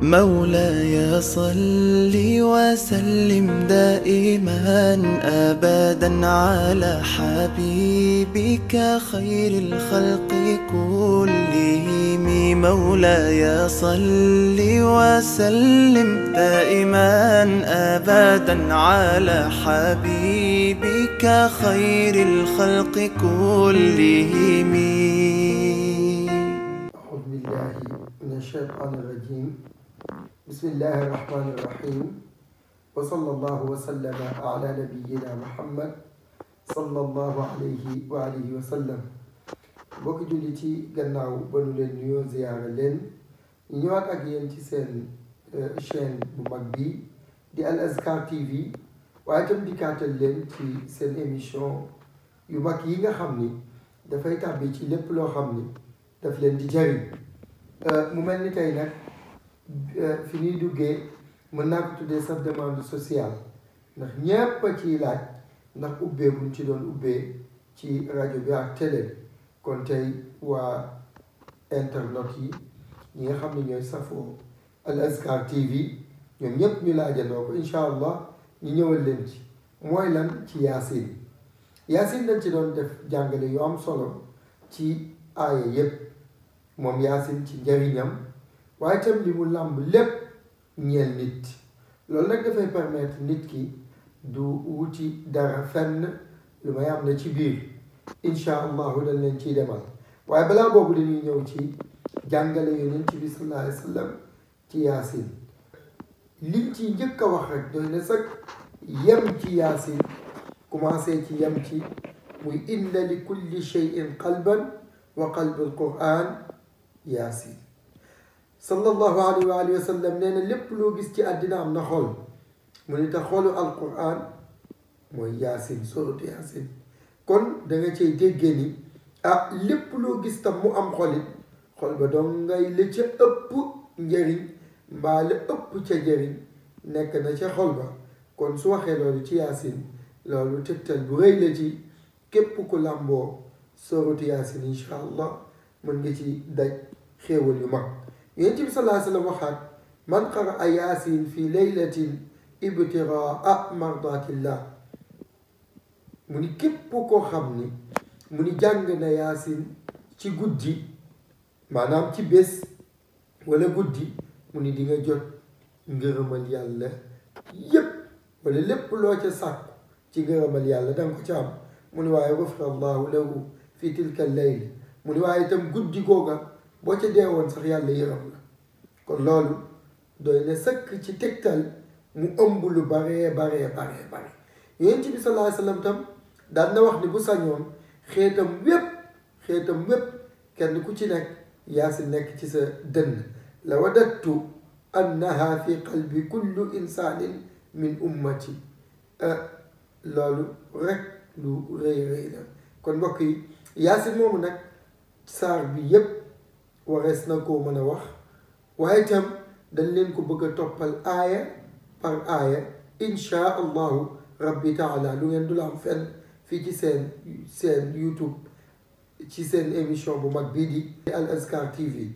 مولاي صل وسلم دائما أبدا على حبيبك خير الخلق كلهم. مولاي صل وسلم دائما أبدا على حبيبك خير الخلق كلهم. أعوذ بالله من الشيطان الرجيم. بسم الله الرحمن الرحيم. وصلى الله وسلم على نبينا محمد صلى الله عليه وآله وسلم. mbokki jullit yi gannaaw ba nu leen nuyoo ziyaara leen ñu ñëwaat ak yéen ci seen chaîne bu mag bi di Al Azkar TV, waaye itam dikkaatal leen ci seen émission yu mag yi nga xam ni dafay tàbbi ci lépp loo xam ni daf leen di jariñ. mu mel ni tey nag fi ñuy duggee mën naa ko tuddee sa demande sociale, ndax ñépp a ciy laaj ndax ubbee buñ ci doon ubbee ci rajo bi ak télé bi. kon tey waa internet yi ñi nga xam ne ñooy safoo Al Azkar TV ñoom ñépp ñu laajandoo ko incha allah ñu ñëwal leen ci mooy lan ci yaasin. yaasin dañ ci doon def jàngale yu am solo ci aaya yépp, moom yaasin ci njariñam waaye itam li mu làmb lépp ñeel nit. loolu nag dafay permettre nit ki du wuti dara fenn lu may am na ci biir. incha allahu dañ leen ciy demal, waaye balaa boobu dañuy ñëw ci jàngale yonent bi sallallahu alayhi wa sallam ci yaasin. liñ ci njëkk a wax rek doy na sax yem ci yaasin, commencé ci yem ci muy inna li kulli shay'in qalban wa qalbul quran yaasin. sallallahu alayhi wa sallam nee na lépp loo gis ci àddina am na xol, mu ni tax xolu alquran mooy yaasin, suratu yaasin. kon da nga cay déggee ni lépp loo gis tam mu am xolit xol ba doon ngay la ca ëpp njëriñ mbaa la ëpp ca njëriñ nekk na ca xol ba. kon su waxee loolu ci yaasin, loolu tegtal bu rëy la ci képp ku làmboo sooratu yaasin insha allah mën nga ci daj xéewal yu mag. yonent bi sallallahu alayhi wa sallam waxaat man qaraa yaasin fi laylatin ibtiraa mardatillah, mu ni képp koo xam ni mu ni jàng na yaasin ci guddi, maanaam ci bés wala guddi, mu ni di nga jot ngërëmal yàlla yépp wala lépp loo ca sàkku ci ngërëmal yàlla danga ko ca am. mu ni waaye gufira allahu lahu fi tilka layl, mu ni waaye itam guddi googa boo ca deewoon sax yàlla yërëm la. kon loolu doy na sëkk ci tegtal mu ëmb lu baree bare. yonent bi sallallahu alayhi wa sallam tam daan na wax ni bu sañoon xeetam wépp kenn ku ci nekk yaasin nekk ci sa dënn. la wadattu annaha fi qalbi kullu insanin min ummati. loolu rek lu rëy la. kon mbokk yi yaasin moomu nag saar bi yépp warees na koo mën a wax, waaye itam dañ leen ko bëgg a toppal aaya par aaya insha allahu rabbi taala. lu ngeen du la am fenn fii ci seen YouTube ci seen émission bu mag bii di Al Azkar TV.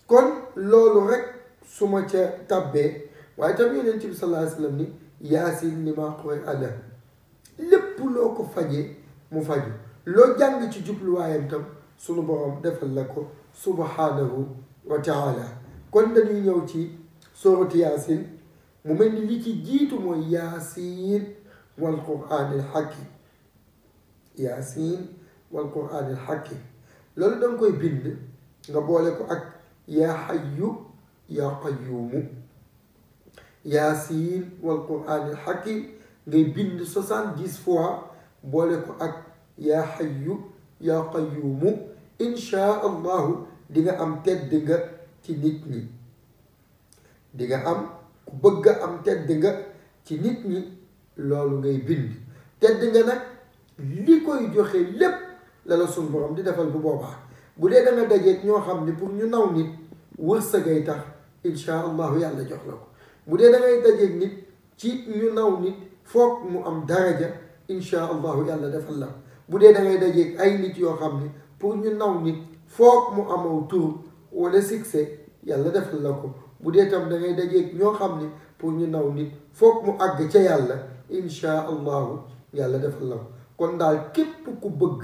kon loolu rek su ma ca tabbee, waaye tam yonent bi sallallahu alayhi wa sallam ni yaasin li maa quri'a lahu, lépp loo ko fajee mu faju, loo jàng ci jubluwaayam tam sunu borom defal la ko subhanahu wa taala. kon dañuy ñëw ci sooratu yaasin. mu mel ni li ci jiitu mooy yaasin wal quraanil hakim. yaasin wal quraanil hakim loolu danga koy bind nga boole ko ak yaa hayyu yaa qayyuumu. yaasin wal quraanil hakim ngay bind 70 fois boole ko ak yaa hayyu yaa qayyuumu. insha allahu di nga am tedd nga ci nit ñi, di nga am ku bëgg a am tedd nga ci nit ñi. loolu ngay bind. tedd nga nag li koy joxe lépp la la sun borom di defal. bu boobaa bu dee da nga dajeeg ñoo xam ne pour ñu naw nit wërsëgay tax insha allahu yàlla jox la ko. bu dee da ngay dajeeg nit ci ñu naw nit foog mu am daraja insha allahu yàlla defal la. bu dee da ngay dajeeg ay nit yoo xam ne pour ñu naw nit foog mu amaw tur wala succès yàlla defal la ko. bu dee tam da ngay dajeeg ñoo xam ne pour ñu naw nit foog mu àgg ca yàlla insha allahu yàlla defal la ko kon daal képp ku bëgg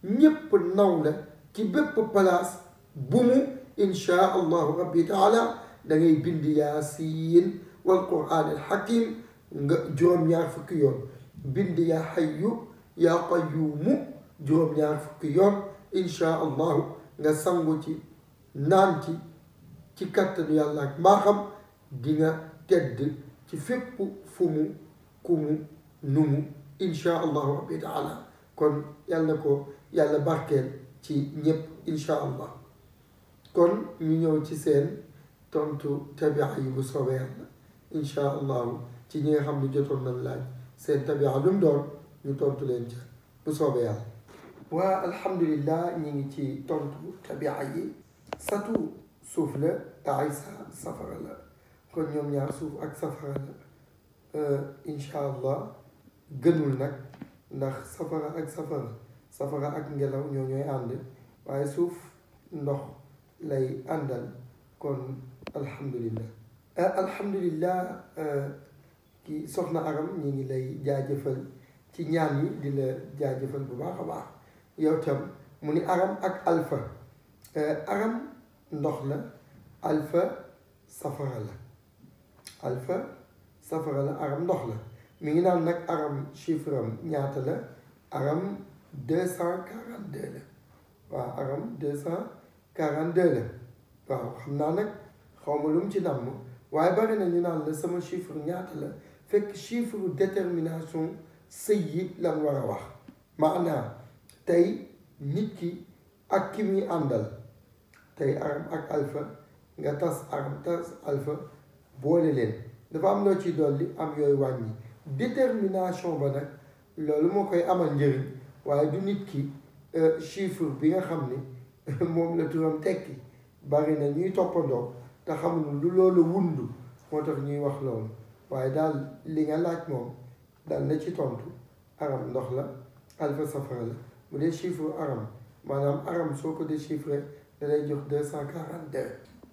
ñépp naw la ci bépp place bu mu insha allahu rabbi taala da ngay bind yaasiin wal quraan al hakim nga juróom-ñaar fukki yoon bind yaa hayyu yaa qayyuumu juróom-ñaar fukki yoon insha allahu nga sangu ci naan ci kattanu yàlla ak mbaaxam di nga tedd ci fépp fu mu ku mu nu mu insha allahu rabbi taala kon yàlla ko yàlla barkeel ci ñépp insha allah kon ñu ñëw ci seen tontu tabia yi bu soobee yàlla insha allahu ci ñi nga xam ne jotoon nañ laaj seen tabia lu mu doon ñu tontu leen ca bu soobee yàlla waa alhamdulillah ñi ngi ci tontu tabia yi satu suuf la Isa safara la kon ñoom ñaar suuf ak safara la insha allah gënul nag ndax safara ak ngelaw ñoo ñooy ànd waaye suuf ndox lay àndal kon alhamdulillah ki soxna Aram ñi ngi lay jaajëfal ci ñaan yi di la jaajëfal bu baax a baax yow tam mu ni Aram ak Alpha Aram ndox la Alpha safara la Aram ndox la mi ngi naan nag Aram chiffre am ñaata la Aram 242 la waaw Aram 242 la waaw xam naa nag xaw ma lu mu ci namm waaye bari na ñu naan la sama chiffre ñaata la fekk chiffre détermination sëy yi lan war a wax maanaam tey nit ki ak ki muy àndal tey Aram ak Alpha nga tas Aram tas Alpha boole leen dafa am loo ciy dolli am yooyu wàññi détermination ba nag loolu moo koy amal njëriñ waaye du nit ki chiffre bi nga xam ne moom la turam tekki bari na ñuy toppandoo te xamuñu lu loolu wundu moo tax ñuy wax loolu waaye daal li nga laaj moom daal na ci tontu Aram ndox la Alpha safara la bu dee chiffre Aram maanaam Aram soo ko déchiffré da lay jox 242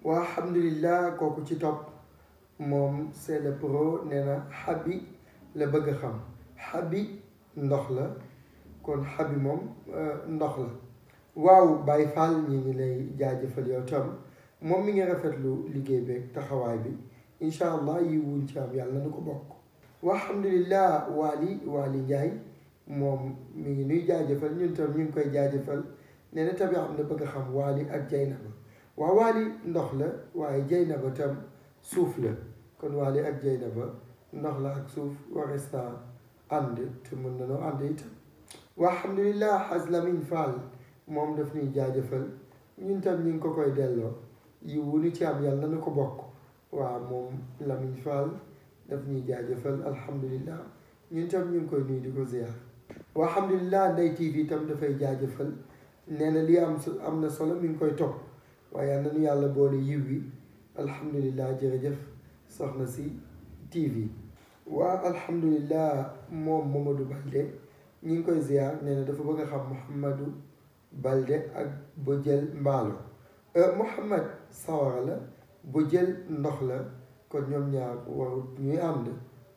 waa alhamdulillah kooku ci topp moom c'est le pro nee na xabi la bëgg a xam xabi ndox la kon xabi moom ndox la waaw Baye Fall ñi ngi lay jaajëfal yow tam moom mi ngi rafetlu liggéey beeg taxawaay bi incha allah yi wuñ ci am yàlla na ko bokk wa alhamdulillah Waali Njaay moom mi ngi nuy jaajëfal ñun tam ñu ngi koy jaajëfal nee na tabi am na bëgg a xam Waali ak Jaynaba waaw Waali ndox la waaye Jaynaba tam suuf la kon Waali ak Jaynaba ndox la ak suuf wares naa ànd te mën na noo ànd itam wa alhamdulillah Aslamin Fall moom daf ñuy jaajëfal ñun tam ñu ngi ko koy delloo yi wunu ci am yàlla na ko bokk waaw moom Lamin Fall daf ñuy jaajëfal alhamdulillah ñun tam ñu ngi koy nuyu di ko ziar wa alhamdulillah Ndeye TV itam dafay jaajëfal nee na lii am na solo mi ngi koy topp waaye yal na nu yàlla boole yiw wi alhamdulillah jërëjëf soxna si TV waa alhamdulillah moom Mamadou Balde ñu ngi koy ziar nee na dafa bëgg a xam Mouhamadou Balde ak Bojel Mbaalo Mouhamad sawara la Bojel ndox la kon ñoom ñaar warut ñuy ànd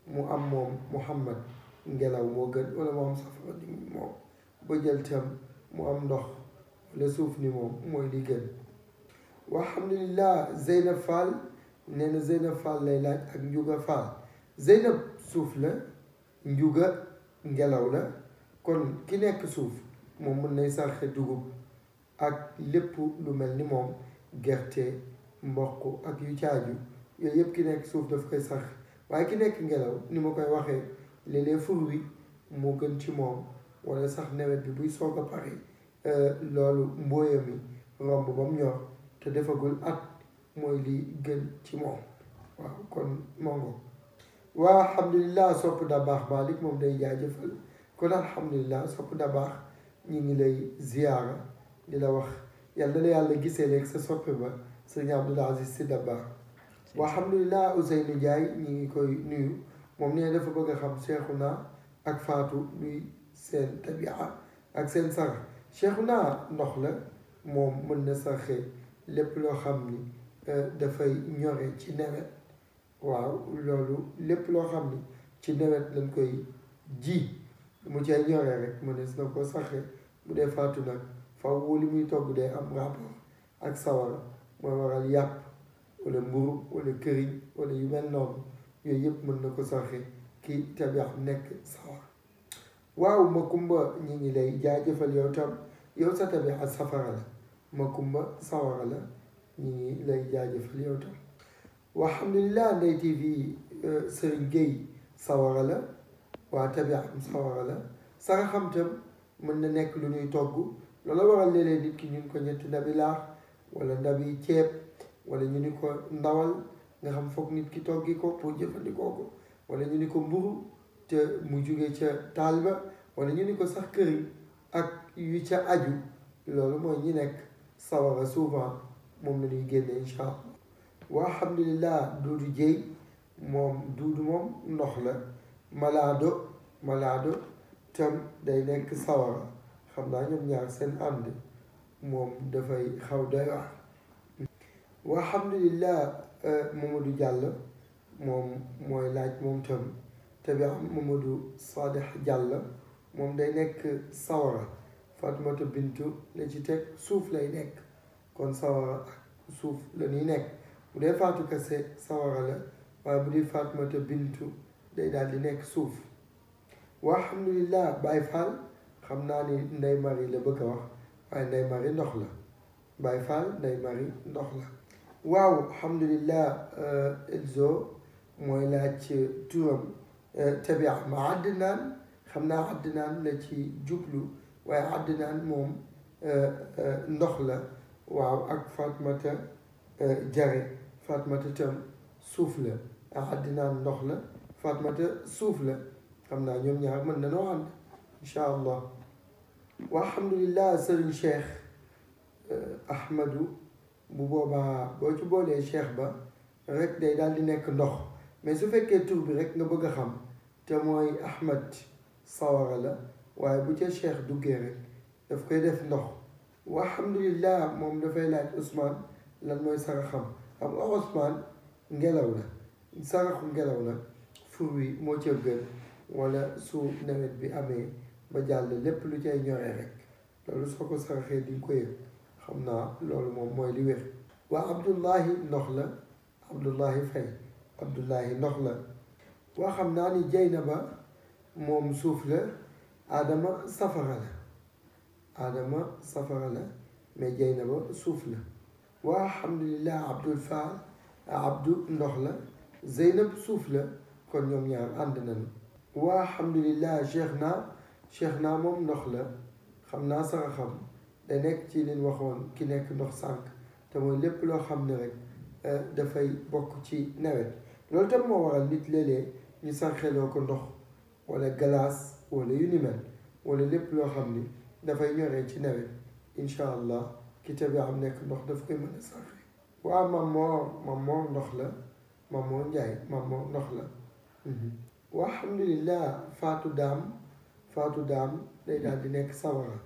mu am moom Mouhamad ngelaw moo gën wala mu am safara ni moom Bojel tam mu am ndox wala suuf ni moom mooy li gën wa alhamdulillah Zeynab Fall nee na Zeynab Fall lay laaj ak Njuga Fall Zeynab suuf la Njuga ngelaw la kon ki nekk suuf moom mën nay sarxe dugub ak lépp lu mel ni moom gerte mboq ak yu caaju yooyu yëpp ki nekk suuf daf koy sarxe waaye ki nekk ngelaw ni ma koy waxee léeg-léeg fur wi moo gën ci moom wala sax nawet bi buy soog a pare loolu mbooya mi romb ba mu ñor te defagul at mooy li gën ci moom waaw kon mongo waa alhamdulillah sopp da baax Malick moom day jaajëfal kon alhamdulillah sopp da baax ñi ngi lay ziyaara di la wax yàlla la yàlla gisee léegi sa soppe ba sëñ Abdoul Aziz Sy Dabakh waa alhamdulillah Ousseynou Ndiaye ñi ngi koy nuyu moom nee dafa bëgg a xam Cheikhouna ak Fatou luy seen tabia ak seen sarax Cheikhouna ndox la moom mën na sarxe lépp loo xam ni dafay ñore ci nawet waaw loolu lépp loo xam ni ci nawet lañ koy ji mu cay ñore rek mënees na ko saxe bu dee faatu nag faw li muy togg day am rapport ak sawara mooy waral yàpp wala mburu wala këriñ wala yu mel noonu yooyu yëpp mën na ko saxe ki tabiax nekk sawara waaw Makumba ñi ngi lay jaajëfal yow tam yow sa tabiax safara la Makumba sawara la ñi ngi lay jaajëfal yow tam alhamdulilah Ndeye TV Serigne Gueye sawara la waa tabiaxam sawara la saraxam tam mën na nekk lu ñuy togg loolu waral léeg-léeg nit ki ñu ko ñetti ndabi laax wala ndabi ceeb wala ñu ni ko ndawal nga xam foog nit ki toggi ko pour jëfandikoo ko wala ñu ni ko mburu te mu jóge ca taal ba wala ñu ni ko sax këriñ ak yu ca aju loolu mooy ñi nekk sawara souvent moom la ñuy génne incha allah waa alhamdulilah duudu jéy moom duudu moom ndox la malaado tam day nekk sawara xam naa ñoom ñaar seen ànd moom dafay xaw doy waar waa alhamdulilah Mamadou Diallo moom mooy laaj moom tam tabi am Mamadou Sadih Diallo moom day nekk sawara Fatmata Bintu la ci teg suuf lay nekk kon sawara ak suuf la ñuy nekk bu dee Fatou Kase sawara la waaye bu dee Fatmata Bintu day daal di nekk suuf waa alhamdulilah Baye Fall xam naa ni Ndeye Marie la bëgg a wax waaye Ndeye Marie ndox la Baye Fall Ndeye Marie ndox la waaw alhamdulilah Elzo mooy laaj turam tabia ma Adnaan xam naa Adnaan la ci jublu waaye Adnaan moom ndox la waaw ak Fatmata Jare Fatmata tam suuf la Adnaan ndox la Fatmata suuf la xam naa ñoom ñaar mën na noo ànd incha allah wa alhamdulilah Serigne Cheikh Ahmadou bu boobaa boo ci boolee Cheikh ba rek day daal di nekk ndox mais su fekkee tur bi rek nga bëgg a xam te mooy Ahmad sawara la waaye bu ca Cheikh duggee rek daf koy def ndox wa alhamdulilah moom dafay laaj Ousmane lan mooy saraxam xam nga Ousmane ngelaw la saraxu ngelaw la fur wi moo ca gën wala su nawet bi amee ba jàll lépp lu cay ñoree rek loolu soo ko saraxee di nga ko yëg xam naa loolu moom mooy li wér waa Abdullahi ndox la Abdullahi Faye Abdullahi ndox la waa xam naa ni Jeynaba moom suuf la Adama safara la Adama safara la mais Jeynaba suuf la waa alhamdulilah Abdul Faal Abdu ndox la Zeynab suuf la kon ñoom ñaar ànd nañu waa alhamdulilah Cheikh naa moom ndox la xam naa saraxam da nekk ci liñ waxoon ki nekk ndox sànq te mooy lépp loo xam ne rek dafay bokk ci nawet loolu tam moo waral nit léeg-léeg ñu sànqeloo ko ndox wala galaas wala yu ni mel wala lépp loo xam ni dafay ñoree ci nawet incha allah ki tabi am nekk ndox daf koy mën a sànqe waa Mamor ndox la Mamor Njaay Mamor ndox la waa alhamdulilah Faatu Daam day daal di nekk sawara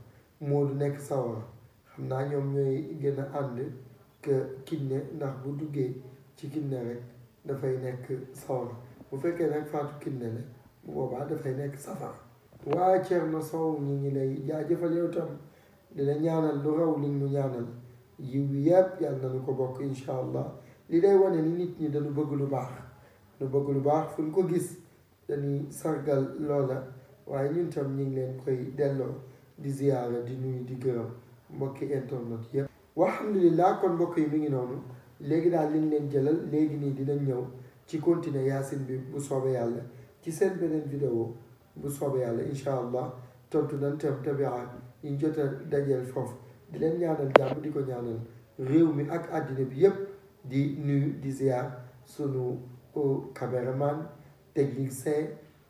Moodu nekk sawara xam naa ñoom ñooy gën a ànd que kinne ndax bu duggee ci kinne rek dafay nekk sawara bu fekkee nag Faatu kinne la bu boobaa dafay nekk safara waa Thierno Sow ñi ngi lay jaajëfal yow tam dina ñaanal lu raw li ñu ñaanal yiw bi yëpp yàlla nañu ko bokk incha allah li day wane ni nit ñi dañu bëgg lu baax fu ñu ko gis dañuy sargal loola waaye ñun tam ñu ngi leen koy delloo di ziyaara di nuyu di gërëm mbokki internet yëpp alhamdulilah kon mbokk yi mi ngi noonu léegi daal liñ leen jëlal léegi nii dinañ ñëw ci continuer yaasin bi bu soobee yàlla ci seen beneen vidéo bu soobee yàlla incha allah tontu nañ tam tabia yi jot a dajeel foofu di leen ñaanal jàmm di ko ñaanal réew mi ak àddina bi yëpp di nuyu di ziyaar sunu caméraman technicien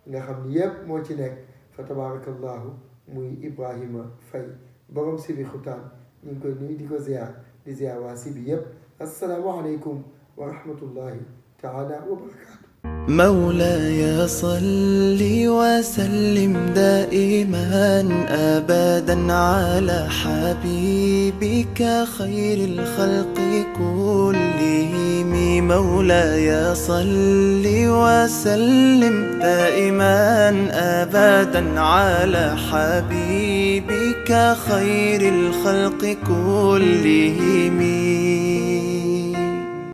nga xam ni yëpp moo ci nekk fa tabarakallahu muy Ibrahima Faye borom Sibi Xutaan ñu ngi koy nuyu di ko ziyaar di ziyaar waa Sibi yëpp assalaamu aleykum wa rahmatullahi taala wa barakaatu مولاي صل وسلم دائما أبدا على حبيبك خير الخلق كلهم كلهم مولاي صل وسلم دائما أبدا على حبيبك خير الخلق كلهم.